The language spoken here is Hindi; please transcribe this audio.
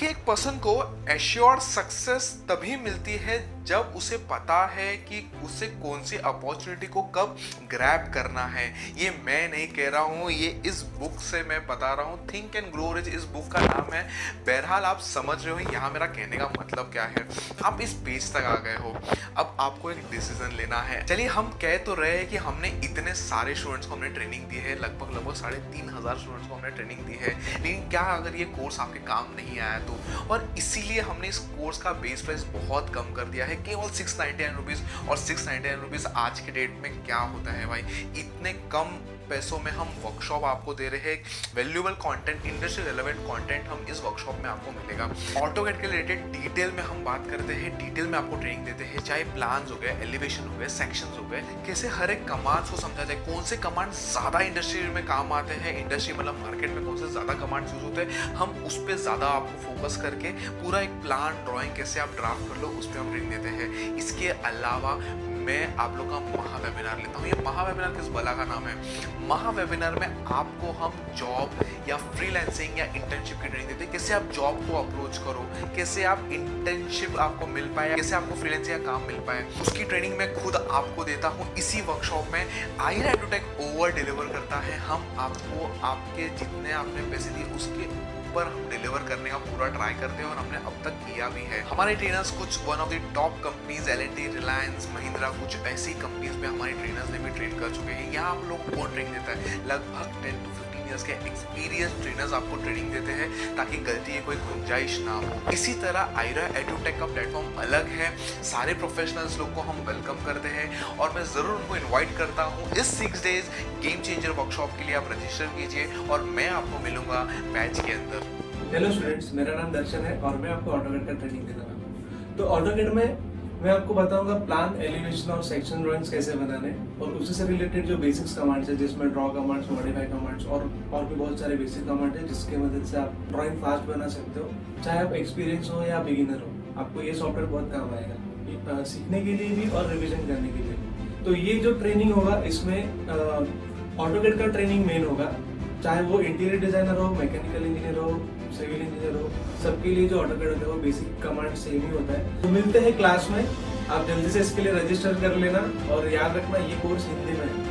देखिए, एक पर्सन को एश्योर्ड सक्सेस तभी मिलती है जब उसे पता है कि उसे कौन सी अपॉर्चुनिटी को कब ग्रैब करना है। ये मैं नहीं कह रहा हूँ, ये इस बुक से मैं बता रहा हूँ। थिंक एंड ग्रो रिच इस बुक का नाम है। बहरहाल आप समझ रहे हो यहाँ मेरा कहने का मतलब क्या है। आप इस पेज तक आ गए हो, अब आपको एक डिसीजन लेना है। चलिए, हम कह तो रहे हैं कि हमने इतने सारे स्टूडेंट्स को हमने ट्रेनिंग दी है, लगभग 3,500 स्टूडेंट्स को हमने ट्रेनिंग दी है, लेकिन क्या अगर ये कोर्स आपके काम नहीं आया तो? और इसीलिए हमने इस कोर्स का बेस प्राइस बहुत कम कर दिया है, केवल 699 रुपीज़। और 699 रुपीज़ आज के डेट में क्या होता है भाई, इतने कम पैसों में हम वर्कशॉप आपको दे रहे हैं। Valuable content, industry relevant content हम इस वर्कशॉप में आपको मिलेगा। ऑटोकैड के रिलेटेड डिटेल में हम बात करते हैं, डिटेल में आपको ट्रेनिंग देते हैं, चाहे प्लान्स हो गए, एलिवेशन हो गए, सेक्शंस हो गए, कैसे हर एक कमांड्स को समझा जाए, कौन से कमांड ज़्यादा इंडस्ट्री में काम आते हैं, इंडस्ट्री मतलब मार्केट में कौन से ज़्यादा कमांड्स यूज होते हैं, हम उस पर ज़्यादा आपको फोकस करके पूरा एक प्लान ड्राइंग कैसे आप ड्राफ्ट कर लो उस पर हम ट्रेनिंग देते हैं। इसके अलावा मैं आप लोग का महा वेबिनार लेता हूँ। ये महा वेबिनार किस बला का नाम है? महा वेबिनार में आपको हम जॉब या फ्रीलांसिंग या इंटर्नशिप की ट्रेनिंग देते हैं, कैसे आप जॉब को अप्रोच करो, कैसे आप इंटर्नशिप आपको मिल पाए, कैसे आपको फ्रीलांसिंग का काम मिल पाए, उसकी ट्रेनिंग मैं खुद आपको देता हूँ इसी वर्कशॉप में। आयरा एडुटेक ओवर डिलीवर करता है। हम आपको आपके जितने आपने पैसे दिए उसके पर हम डिलीवर करने का पूरा ट्राई करते हैं और हमने अब तक किया भी है। हमारे ट्रेनर्स कुछ one of the top companies, L&T, Reliance, Mahindra, कुछ ऐसी कंपनीज में हमारे ट्रेनर्स ने भी ट्रेन कर चुके हैं। यहाँ आप लोग कौन ट्रेनिंग देता है? लगभग 10 to 15 ईयर्स के एक्सपीरियंस ट्रेनर्स आपको ट्रेनिंग देते हैं ताकि गलती की कोई गुंजाइश ना हो। इसी तरह आयरा एडुटेक का प्लेटफॉर्म अलग है, सारे प्रोफेशनल्स लोग को हम वेलकम करते हैं और मैं ज़रूर उनको इन्वाइट करता हूँ इस 6 डेज गेम चेंजर वर्कशॉप के लिए। आप रजिस्टर कीजिए और मैं आपको मिलूंगा बैच के अंदर। हेलो स्टूडेंट्स, मेरा नाम दर्शन है और मैं आपको ऑटोकैड का ट्रेनिंग देने वाला हूँ। तो ऑटोकैड में मैं आपको बताऊंगा प्लान, एलिवेशन और सेक्शन ड्राइंग्स कैसे बनाने और उससे से रिलेटेड जो बेसिक्स कमांड्स है, जिसमें ड्रॉ कमांड्स, मॉडिफाई कमांड्स और भी बहुत सारे बेसिक कमांड है जिसके मदद से आप ड्राइंग फास्ट बना सकते हो। चाहे आप एक्सपीरियंस हो या बिगिनर हो, आपको ये सॉफ्टवेयर बहुत काम आएगा सीखने के लिए भी और रिविजन करने के लिए भी। तो ये जो ट्रेनिंग होगा इसमें ऑटोकैड का ट्रेनिंग मेन होगा, चाहे वो इंटीरियर डिजाइनर हो, मैकेनिकल इंजीनियर हो, सिविल इंजीनियर हो, सबके लिए जो ऑटोकैड होता है वो बेसिक कमांड सेम ही होता है। तो मिलते हैं क्लास में, आप जल्दी से इसके लिए रजिस्टर कर लेना और याद रखना ये कोर्स हिंदी में है।